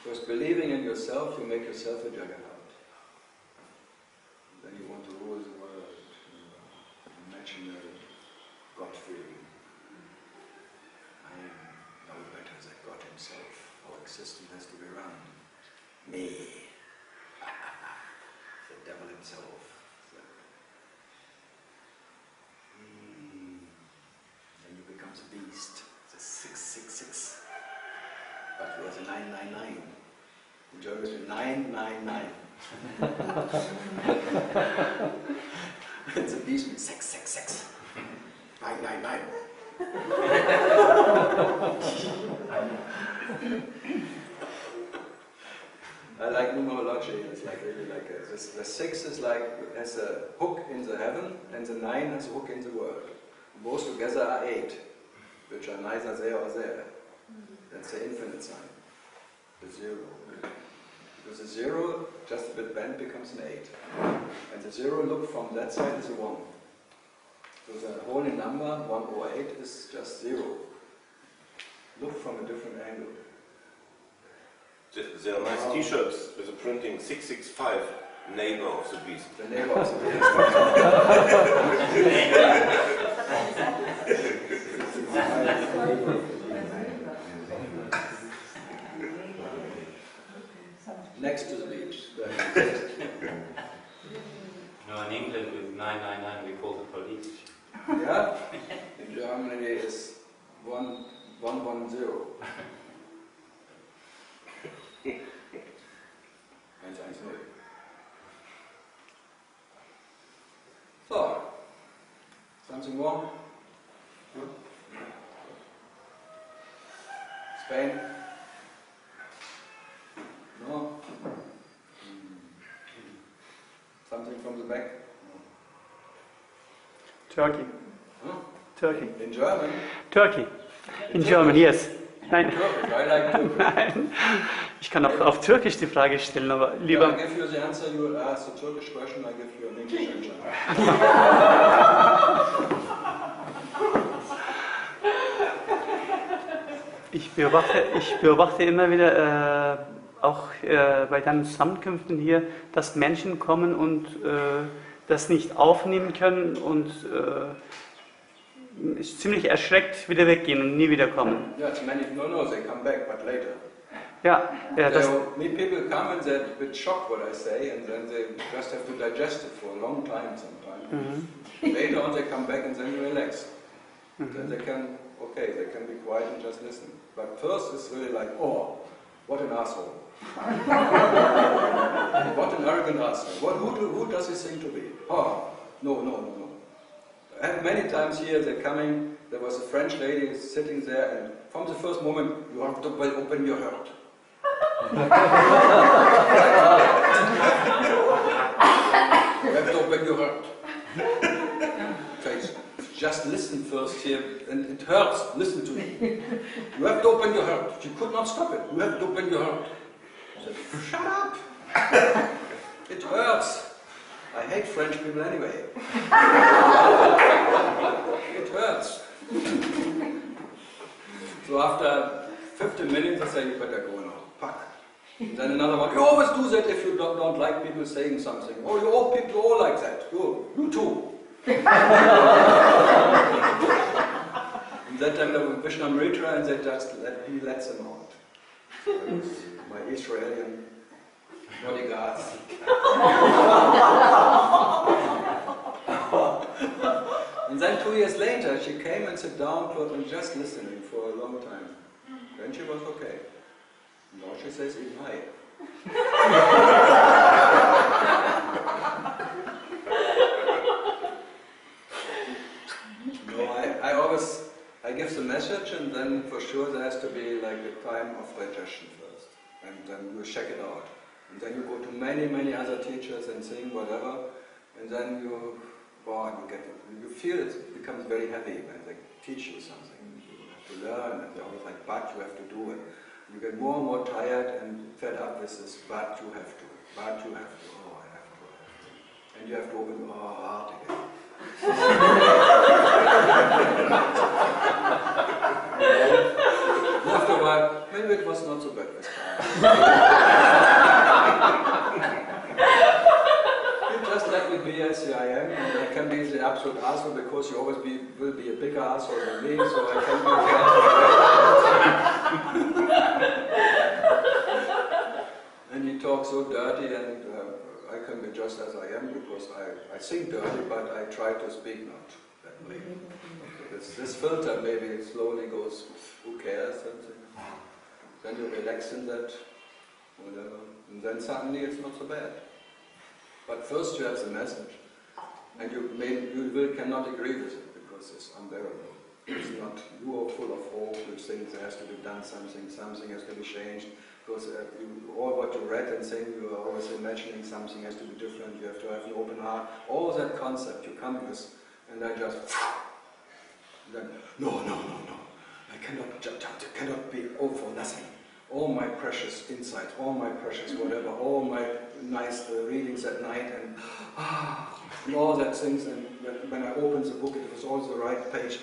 First, believing in yourself, you make yourself a juggernaut. Then you want to rule the world, imaginary God feeling. I am no better than God himself. Our existence has to be run. Me. The devil himself. Then you become the beast, the 666. But you are the 999. In German it's 999. It's a beast with 666. 999. I like numerology. It's like really like the 6 is like has a hook in the heaven, and the 9 has a hook in the world. Both together are 8, which are neither there or there. That's the infinite sign, the 0. Because the 0, just a bit bent, becomes an 8. And the 0 look from that side is a 1. So the whole number, 108, is just 0. Look from a different angle. There are nice t-shirts with the printing 665, neighbor of the beast. The neighbor of the beast. Next to the beach. No, in England with 999 we call the police. Yeah? In Germany it's 110. So, something more? Spain? No? Something from the back? Turkey. Huh? Turkey. In German? Turkey. In German, yes. Nein. Turkish, I like Turkish. Nein. Ich kann auch auf Türkisch die Frage stellen, aber lieber... I give you the answer, you ask the Turkish question, I give you an English answer. Ich beobachte immer wieder, auch bei deinen Zusammenkünften hier, dass Menschen kommen und das nicht aufnehmen können und ziemlich erschreckt wieder weggehen und nie wiederkommen. Yes, many, no, they come back, but later. Ja, das... Many people come and they're a bit shocked what I say, and then they just have to digest it for a long time sometimes. Later on they come back and then relax. Then they can, okay, they can be quiet and just listen. But first it's really like, oh, what an asshole. What an arrogant asshole. Who does he think to be? Oh, no. And many times here they're coming, there was a French lady sitting there, and from the first moment, you have to open your heart. You have to open your heart. Just listen first here, and it hurts, listen to me. You have to open your heart. She could not stop it. You have to open your heart. I said, shut up! It hurts. I hate French people anyway. It hurts. So after 15 minutes, I say, you better go now. Fuck. Then another one, you always do that if you don't like people saying something. Oh, you all people all like that. You too. And that time there was Vishnamritra, and they just he lets them out. So my Israeli bodyguards. And then 2 years later, she came and sat down and just listening for a long time. Then she was okay. Now she says even hi. I give the message, and then for sure there has to be like a time of digestion first, and then you check it out, and then you go to many other teachers and sing whatever, and then you feel it becomes very heavy when they teach you something. You have to learn, and they're always like, but you have to do it. You get more and more tired and fed up with this, but you have to, oh, I have to. And you have to open your heart again. After a while, Maybe it was not so bad this time. You just let me be as I am, and I can be the absolute asshole because you always will be a bigger asshole than me, so I can be And you talk so dirty, and I can be just as I am because I sing dirty, but I try to speak not that way. This filter maybe slowly goes, who cares? And then you relax in that, whatever, and then suddenly it's not so bad. But first you have the message, and you cannot agree with it because it's unbearable. It's not, you are full of hope, which thinks there has to be done something has to be changed, because all what you read and think, you are always imagining something has to be different, you have to have an open heart, all that concept you come with, and I just, then, no, I cannot be all for nothing. All my precious insights, all my precious whatever, all my nice readings at night, and all that things, and when I opened the book, it was always the right page,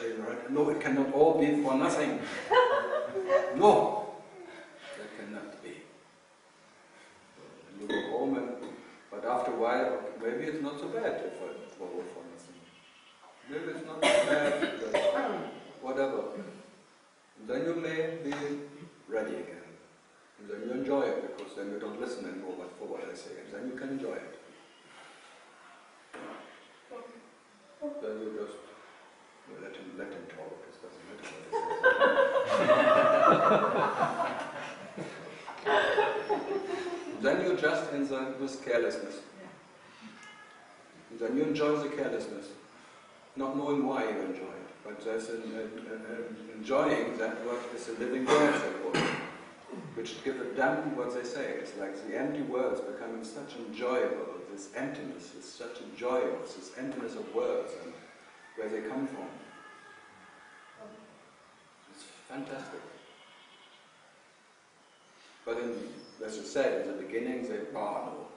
no, it cannot all be for nothing. No, that cannot be. And you go home, but after a while, maybe it's not so bad if I fall for nothing. Maybe it's not so bad, but whatever. And then you may be ready again. And then you enjoy it, because then you don't listen anymore for what I say, and then you can enjoy it. Then you just let him talk, it doesn't matter what he says. Then you're just in this carelessness. And then you enjoy the carelessness, not knowing why you enjoy it, but there's enjoying that what is a living word, which give a damn what they say. It's like the empty words becoming such enjoyable, this emptiness is such a joy of this emptiness of words and where they come from. It's fantastic. But as you said, in the beginning, they, no,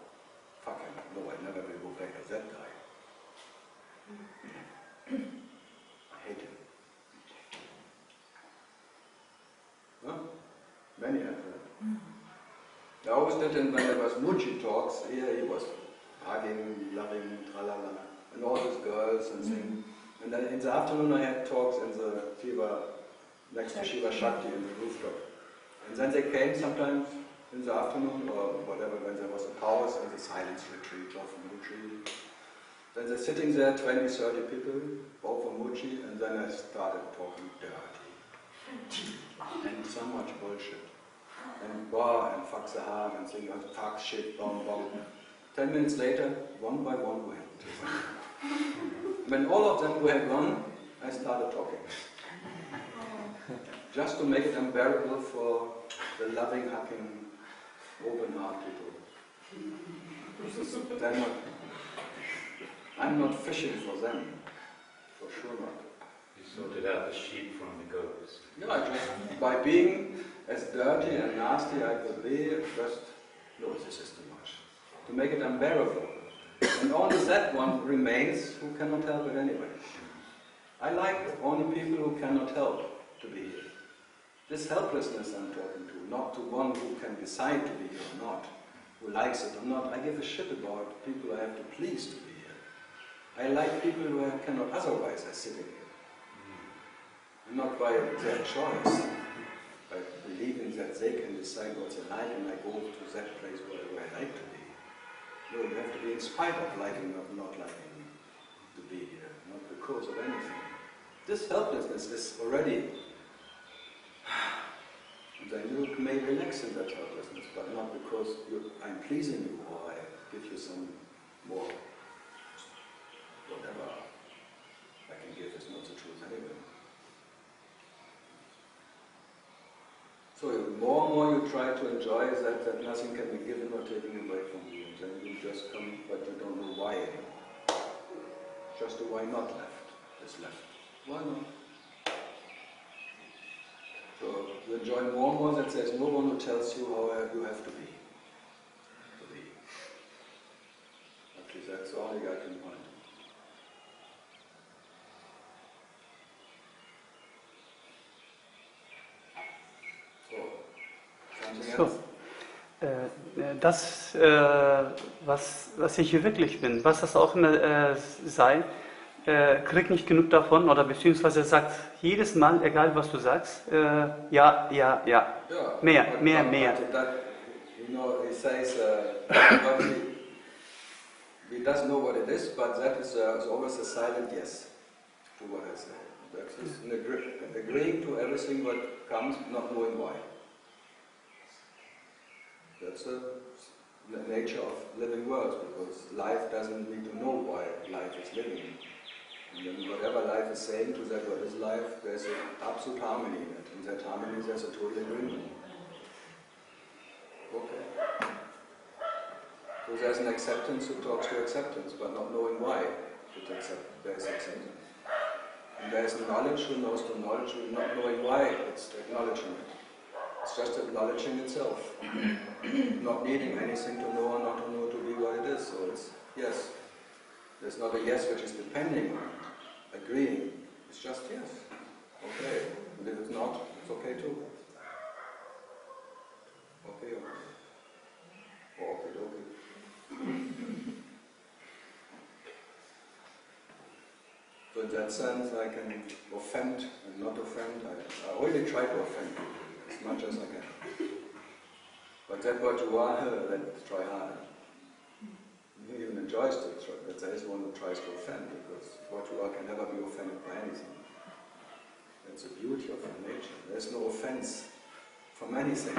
fuck him, no, I never will go back to that guy. I hate him. Huh? Many have that. I always did it when there was Muji talks, here he was hugging, loving, tralala, and all these girls and things. And then in the afternoon I had talks in the Shiva, next to Shiva Shakti in the rooftop. And then they came sometimes in the afternoon or whatever, when there was a pause in the silence retreat of Muji. Then they're sitting there, 20, 30 people, all from Muji, and then I started talking dirty. And so much bullshit. And bar and fuck the heart and saying fuck shit, bomb. 10 minutes later, one by one went. When all of them were gone, I started talking. Just to make it unbearable for the loving, hugging, open heart people. I'm not fishing for them. For sure not. You sorted out the sheep from the goats. Yeah, just by being as dirty and nasty I could be, just, no, this is too much. To make it unbearable. And only that one remains who cannot help it anyway. I like only people who cannot help to be here. This helplessness I'm talking to, not to one who can decide to be here or not, who likes it or not. I give a shit about people I have to please to be here. I like people who I cannot otherwise are sitting here. And not by their choice, by believing that they can decide what they like and I go to that place where I like to be. No, you have to be in spite of liking or not liking to be here, not because of anything. This helplessness is already, then you may relax in that helplessness, but not because I'm pleasing you or I give you some more, whatever I can give is not the truth anyway. So more and more you try to enjoy that nothing can be given or taken away from you. And then you just come, but you don't know why anymore. Just the why not left is left. Why not? So you enjoy more and more that there's no one who tells you how you have to be. At least that's all I can find. Das, was ich hier wirklich bin, was das auch immer sei, krieg nicht genug davon oder beziehungsweise sagt jedes Mal, egal was du sagst, ja, ja, ja, mehr, mehr, mehr. That, you know, he says, he doesn't know what it is, but that is always a silent yes to what I say. That is agreeing to everything what comes, not knowing why. That's the nature of living worlds, because life doesn't need to know why life is living. And then whatever life is saying to that what is life, there's an absolute harmony in it. In that harmony there's a total agreement. Okay. So there's an acceptance who talks to acceptance, but not knowing why there's acceptance. And there's a knowledge who knows to knowledge, who not knowing why it's acknowledging it. It's just acknowledging itself, not needing anything to know or not to know to be what it is. So it's yes. There's not a yes which is depending on agreeing. It's just yes. Okay. And if it's not, it's okay too. Okay. Okay. So in that sense, I can offend and not offend. I really try to offend as much as I can. But that what you are, let's try harder. He even enjoys to try, but there is one who tries to offend, because what you are can never be offended by anything. That's the beauty of your nature. There's no offense from anything.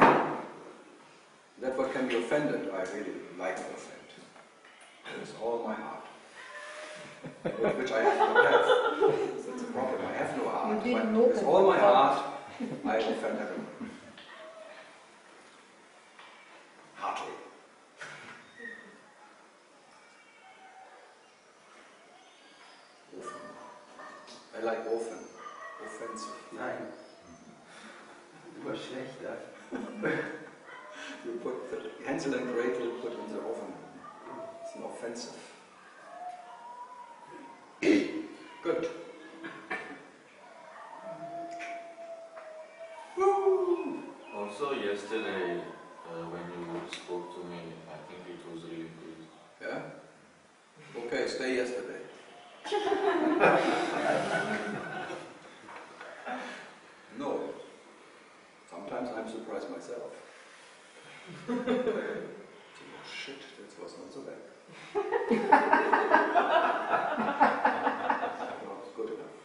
That what can be offended, I really like to offend. It's all my heart. Which I don't have. That's the problem. I have no heart. But with all my heart, I offend everyone. Heartily. I like often. Offensive. Nein. Du warst schlechter. You put the Hansel and Gretel put in the oven. It's an offensive. Good. Woo! Also yesterday, when you spoke to me, I think it was really good. Yeah? Okay, stay yesterday. No. Sometimes I'm surprised myself. Oh shit, that was not so bad. Not good enough.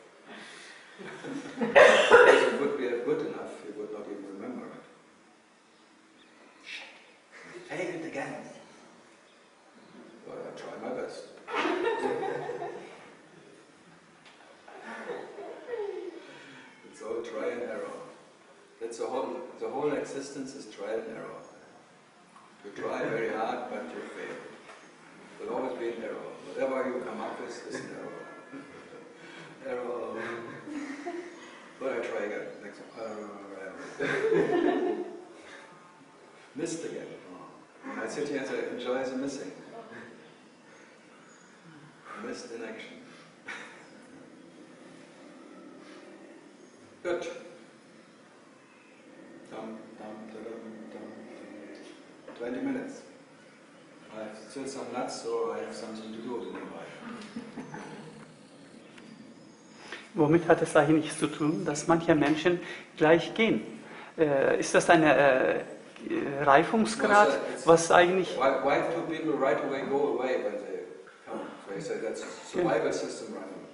If it would be good enough, you would not even remember it. Shit. Take it again. But I try my best. It's all try and error. That's the whole existence is trial and error. You try very hard, but you fail. There will always be an error. Whatever you come up with is an error. Error. But I try again. Next one. Error. Missed again. And I sit here and say, enjoy the missing. Missed in action. Good. 20 minutes. I have still some nuts, so I have something to do nearby. Womit hat es eigentlich nichts zu tun, dass manche Menschen gleich gehen? Ist das ein Reifungsgrad, was eigentlich... Why do people right away go away when they come? So you say that's survival system running.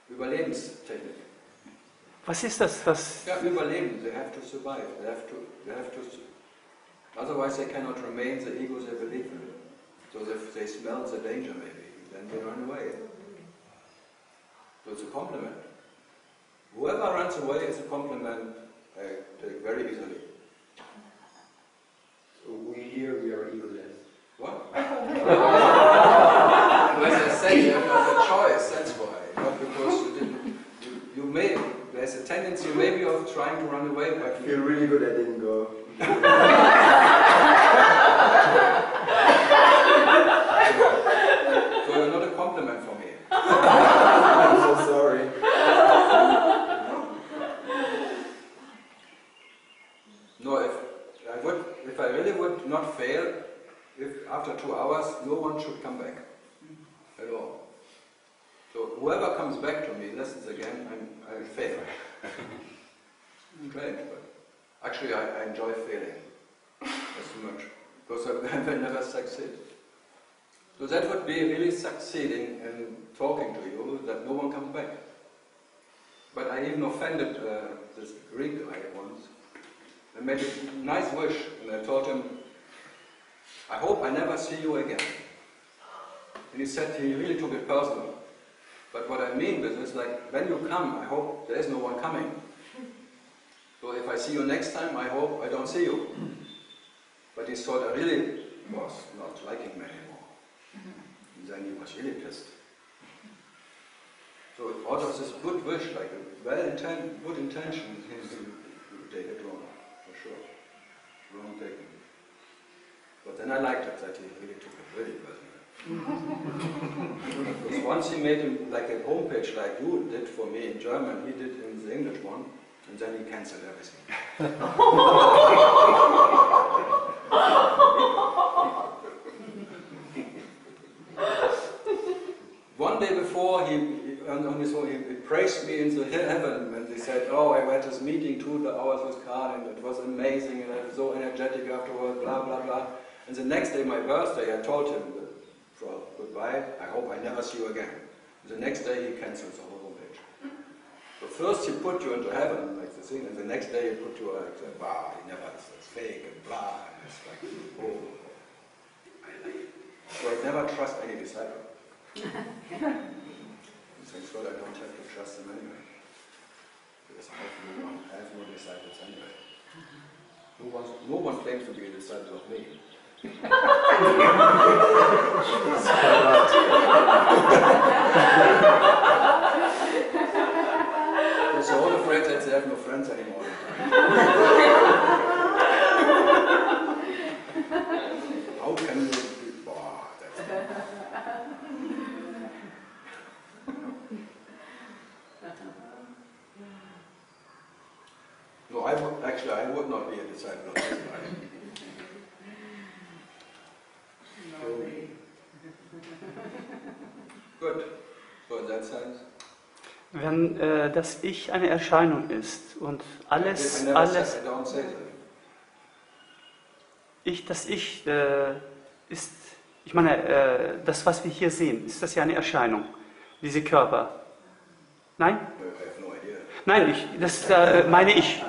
Überlebenstechnik. Was ist das? Was Ja, Überleben. They have to survive. They have to. Otherwise, they cannot remain the ego they believe in. So if they smell the danger, maybe, then they run away. So it's a compliment. Whoever runs away is a compliment I take very easily. So we are egoless. What? As I said, you have a choice. That's why. Not because you didn't. You may. There's a tendency maybe of trying to run away, but I feel really good I didn't go. So you're not a compliment for me. I'm so sorry. No, if I really would not fail if after 2 hours no one should come back at all. So whoever comes back to me, listens again, I fail. Great, but actually I enjoy failing as much, because I will never succeed. So that would be really succeeding in talking to you, that no one comes back. But I even offended this Greek guy once. I made a nice wish, and I told him, I hope I never see you again. And he said he really took it personal. But what I mean with this is like, when you come, I hope there is no one coming. So if I see you next time, I hope I don't see you. But he thought I really was not liking me anymore. And then he was really pissed. So out of this good wish, like a good intention, you take it wrong, for sure. Wrong taken. But then I liked it that he really took it really personally. Because once he made him like a homepage like you did for me in German, he did in the English one, and then he cancelled everything. One day before, he praised me in the heaven, and he said, oh, I had this meeting 2 hours with Karl, and it was amazing, and I was so energetic afterwards, blah, blah, blah. And the next day, my birthday, I told him, well, goodbye, I hope I never see you again. And the next day, he cancels the whole homepage. So first he put you into heaven, like the thing, and the next day he put you like, wow, he never, it's fake, and blah, and it's like, oh, I like it. So I never trust any disciple. Thanks God I don't have to trust them anyway. Because I have no disciples anyway. No one claims to be a disciple of me. They're so all afraid that they have no friends anymore. How can you be? Wow, that's no, I would not be a disciple of this guy. Good. So in that sense. Wenn das Ich eine Erscheinung ist und alles, das Ich ist, ich meine, das, was wir hier sehen, ist das ja eine Erscheinung, diese Körper. Nein? Nein, das meine ich.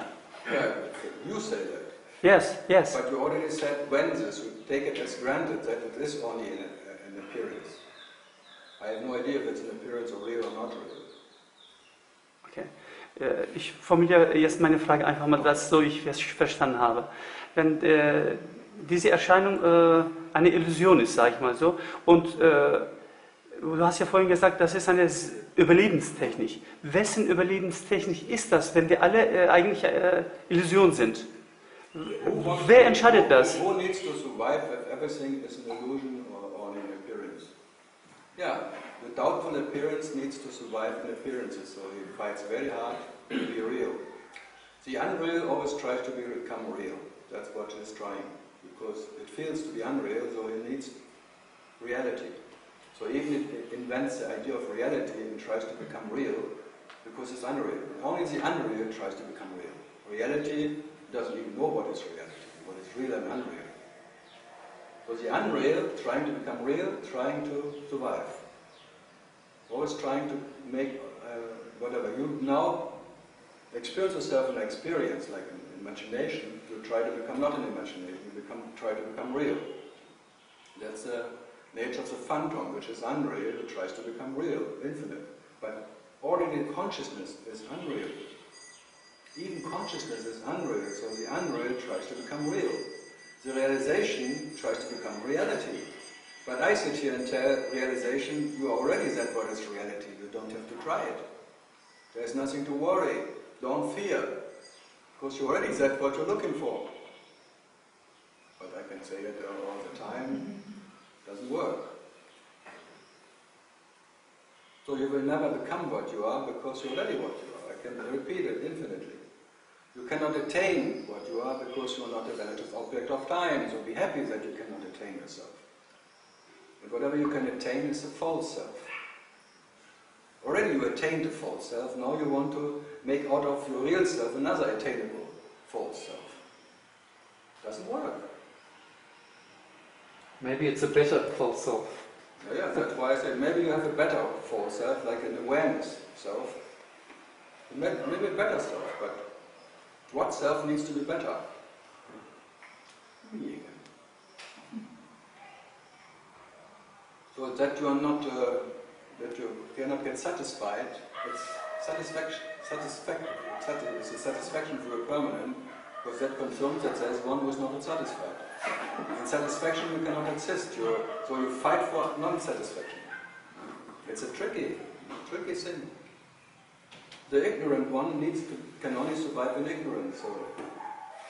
You say that. Yes, yes. But you already said when this, you take it as granted that it is only an appearance. I have no idea if it's an appearance or real or not real. Okay. Ich formuliere jetzt meine Frage einfach mal, dass so ich es verstanden habe. Wenn diese Erscheinung eine Illusion ist, sage ich mal so, und du hast ja vorhin gesagt, das ist eine Überlebenstechnik. Wessen Überlebenstechnik ist das, wenn wir alle eigentlich Illusion sind? Wer entscheidet das? Who needs to survive if everything is an illusion or an appearance? Yeah, the doubtful appearance needs to survive in appearances, so he fights very hard to be real. The unreal always tries to become real. That's what he's trying, because it feels to be unreal, so he needs reality. So even it invents the idea of reality and tries to become real, because it's unreal. Only the unreal tries to become real. Reality doesn't even know what is reality, what is real and unreal. So the unreal, trying to become real, trying to survive. Always trying to make whatever. You now experience yourself in an experience, like an imagination, you try to become not an imagination, you try to become real. That's the nature of the phantom, which is unreal, it tries to become real, infinite. But ordinary consciousness is unreal. Even consciousness is unreal, so the unreal tries to become real. The realization tries to become reality. But I sit here and tell realization, you already said what is reality, you don't have to try it. There's nothing to worry, don't fear, because you already said what you're looking for. But I can say it all the time, doesn't work. So you will never become what you are, because you're already what you are. I can repeat it infinitely. You cannot attain what you are because you are not a relative object of time, so be happy that you cannot attain yourself. But whatever you can attain is a false self. Already you attained a false self, now you want to make out of your real self another attainable false self. Doesn't work. Maybe it's a better false self. Yeah, that's why I said maybe you have a better false self, like an awareness self. Maybe a better self, but what self needs to be better? Me again. So that you are not, that you cannot get satisfied, it's satisfaction. It's a satisfaction for a permanent, because that confirms that there is one who is not satisfied. In satisfaction you cannot exist, so you fight for non-satisfaction. It's a tricky thing. The ignorant one can only survive in ignorance.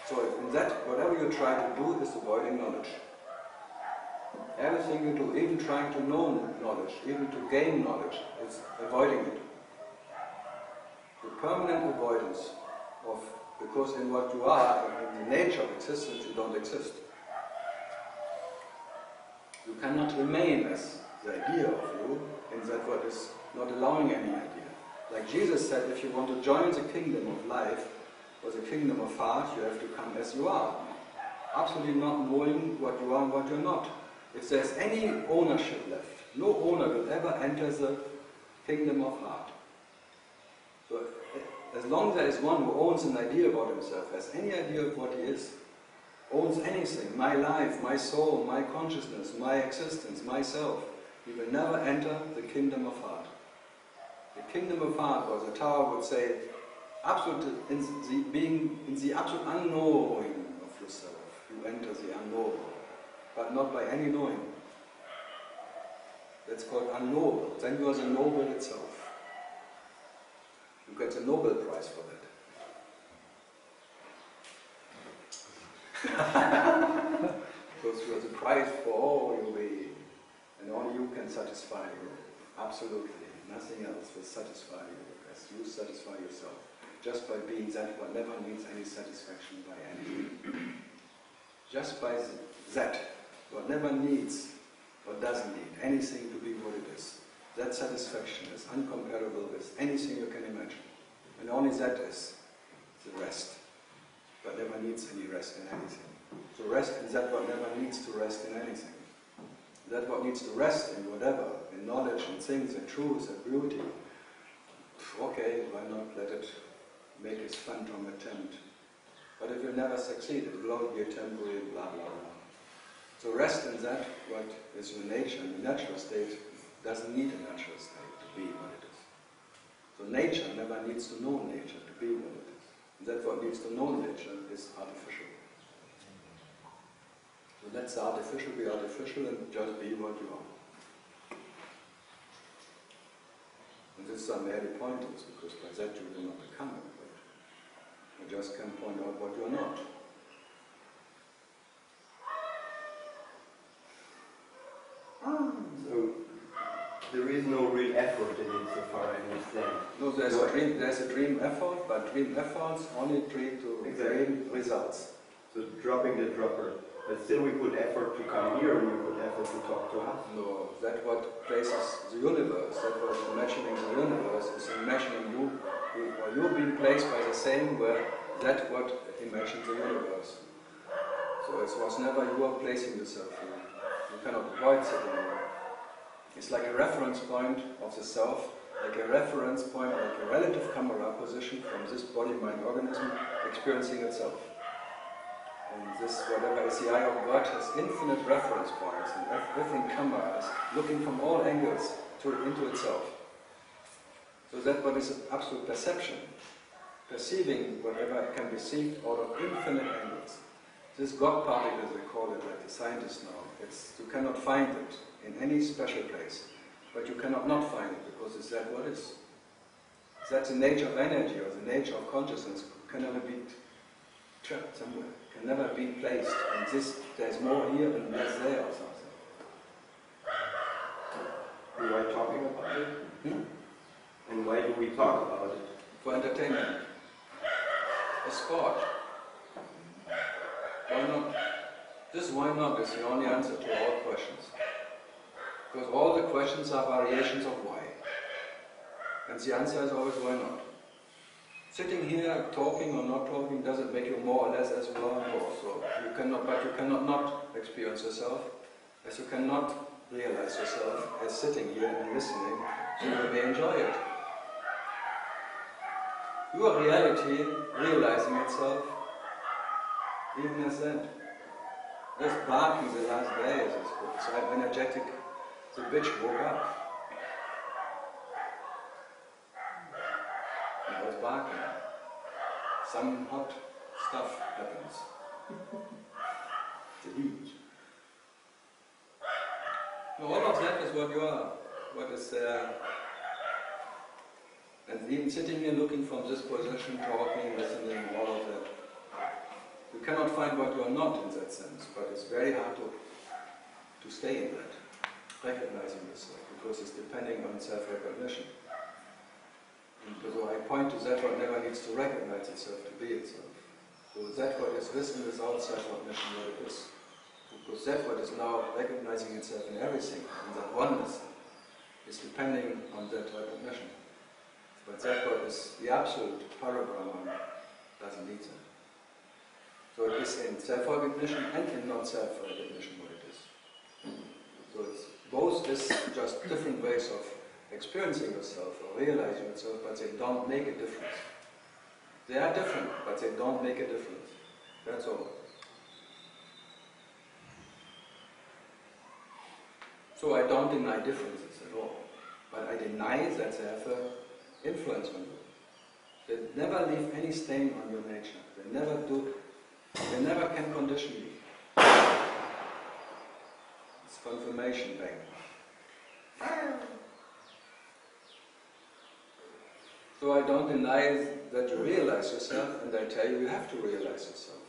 So in that, whatever you try to do is avoiding knowledge. Everything you do, even trying to know knowledge, even to gain knowledge, is avoiding it. The permanent avoidance of, because in what you are, in the nature of existence, you don't exist. You cannot remain as the idea of you in that what is not allowing any idea. Like Jesus said, if you want to join the kingdom of life, or the kingdom of heart, you have to come as you are. Absolutely not knowing what you are and what you're not. If there's any ownership left, no owner will ever enter the kingdom of heart. So as long as there is one who owns an idea about himself, has any idea of what he is, owns anything, my life, my soul, my consciousness, my existence, myself, he will never enter the kingdom of heart. The kingdom of heart, or the Tao would say, being in the absolute unknowing of yourself. You enter the unknowable, but not by any knowing. That's called unknowable. Then you are the noble itself. You get the Nobel Prize for that. Because you are the prize for all your being, and only you can satisfy you. Absolutely. Nothing else will satisfy you as you satisfy yourself. Just by being that what never needs any satisfaction by anything. Just by that what never needs or doesn't need anything to be what it is. That satisfaction is uncomparable with anything you can imagine. And only that is the rest. But never needs any rest in anything. So rest is that what never needs to rest in anything. That what needs to rest in whatever, in knowledge and things and truth and beauty. Okay, why not let it make its phantom attempt? But it will never succeed, it will only be a temporary blah blah blah. So rest in that what is your nature, and the natural state doesn't need a natural state to be what it is. So nature never needs to know nature to be what it is. And that what needs to know nature is artificial. So let's artificial be artificial and just be what you are. And this is merely pointers, because by that you do not become it, but you just can point out what you are not. So there is no real effort in it, so far I understand. No, there's a dream effort, but dream efforts only lead to dream results. So dropping the dropper. But still we put effort to come here and we put effort to talk to us. No, that what places the universe, that what imagining the universe is imagining you, or you being placed by the same where that what imagines the universe. So it was never you are placing yourself here. You cannot avoid sitting here. It's like a reference point of the self, like a reference point, like a relative camera position from this body-mind organism experiencing itself. And this, whatever is the eye of God, has infinite reference points and different cameras looking from all angles into itself. So that what is absolute perception, perceiving whatever can be perceived out of infinite angles. This God particle, as they call it, like the scientists now, you cannot find it in any special place, but you cannot not find it because it's that what is. That's the nature of energy or the nature of consciousness, can never be trapped somewhere. Can never be placed, and there's more here and less there or something. And why talking about it? And why do we talk about it? For entertainment. a sport. Why not? This why not is the only answer to all questions. Because all the questions are variations of why. And the answer is always why not. Sitting here, talking or not talking, doesn't make you more or less as you are more. So you cannot, but you cannot not experience yourself, as you cannot realize yourself as sitting here and listening, so you may enjoy it. Your reality realizing itself, even as that. Just barking the last day, as it's called. So I'm energetic, the bitch woke up. It was barking. Some hot stuff happens. The heat. No, all of that is what you are. What is there. And even sitting here looking from this position, talking, listening, all of that. You cannot find what you are not in that sense, but it's very hard to stay in that, recognizing yourself, because it's depending on self-recognition. So I point to that what never needs to recognize itself to be itself. So that what is with and without self-recognition what it is. Because that what is now recognizing itself in everything, and that oneness is depending on that recognition. But that what is the absolute parabrahman doesn't need that. So it is in self-recognition and in non-self-recognition what it is. So it's both is just different ways of experiencing yourself or realizing yourself, but they don't make a difference. They are different, but they don't make a difference. That's all. So I don't deny differences at all, but I deny that they have an influence on you. They never leave any stain on your nature. They never do. They never can condition you. It's confirmation bang. So I don't deny that you realize yourself, and I tell you, you have to realize yourself.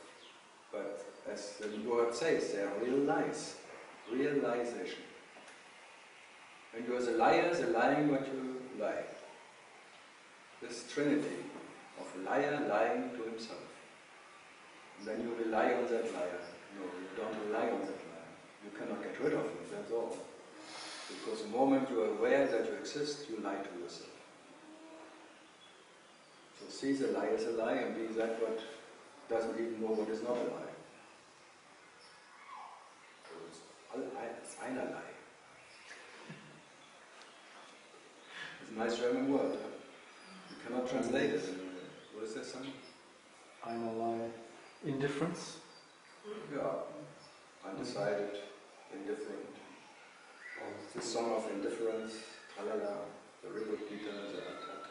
But as the word says, they are realize, realization. And you as a liar, the lying what you lie. This trinity of liar lying to himself. And then you rely on that liar. No, you don't rely on that liar. You cannot get rid of him, that's all. Because the moment you are aware that you exist, you lie to yourself. So see the lie as a lie and be that what doesn't even know what is not a lie. So it's einerlei. It's a nice German word. Huh? You cannot translate it. What is that song? Einerlei. Indifference? Yeah. Undecided, indifferent. The song of indifference, tralala, the river Gita, the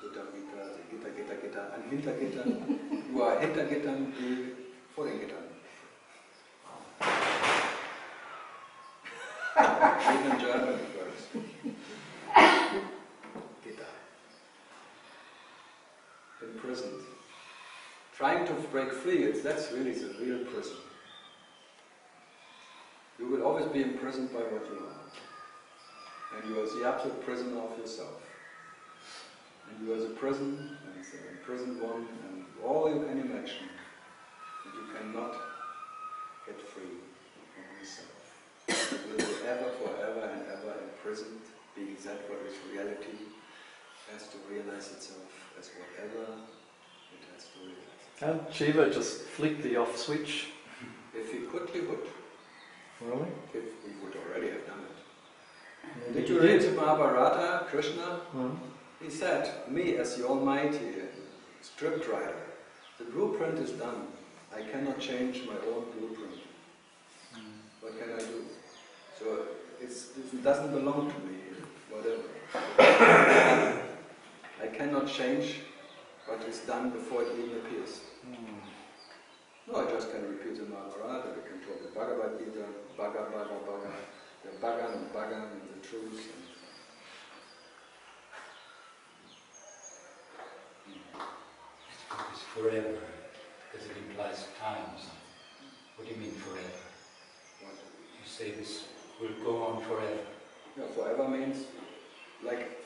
Gita Gita, the Gita Gita Gita, and Hintergittern. You are Hintergittern, die vor den Gittern. Even in German it works. Gitter. Imprisoned. Trying to break free, that's really the real prison. You will always be imprisoned by what you are. And you are the absolute prisoner of yourself. And you are the prison, and the imprisoned one, and all you can imagine. And you cannot get free from yourself. You will be ever, forever and ever imprisoned, being that what is reality, has to realize itself as whatever it has to realize. Can't Shiva just flick the off switch? If he could, he would. Really? If he would already have done it. Maybe Did you he read did. the Mahabharata, Krishna? Hmm? He said, me as the Almighty script writer, the blueprint is done. I cannot change my own blueprint. What can I do? So it doesn't belong to me, whatever. I cannot change what is done before it even appears. No, I just can repeat the Mahabharata, we can talk the Bhagavad Gita, Bhaga, Bhaga, Bhaga, the Bhagan and Bhagan and the truth. It's forever, because it implies time or something. What do you mean forever? What? You say this will go on forever. Yeah, forever means like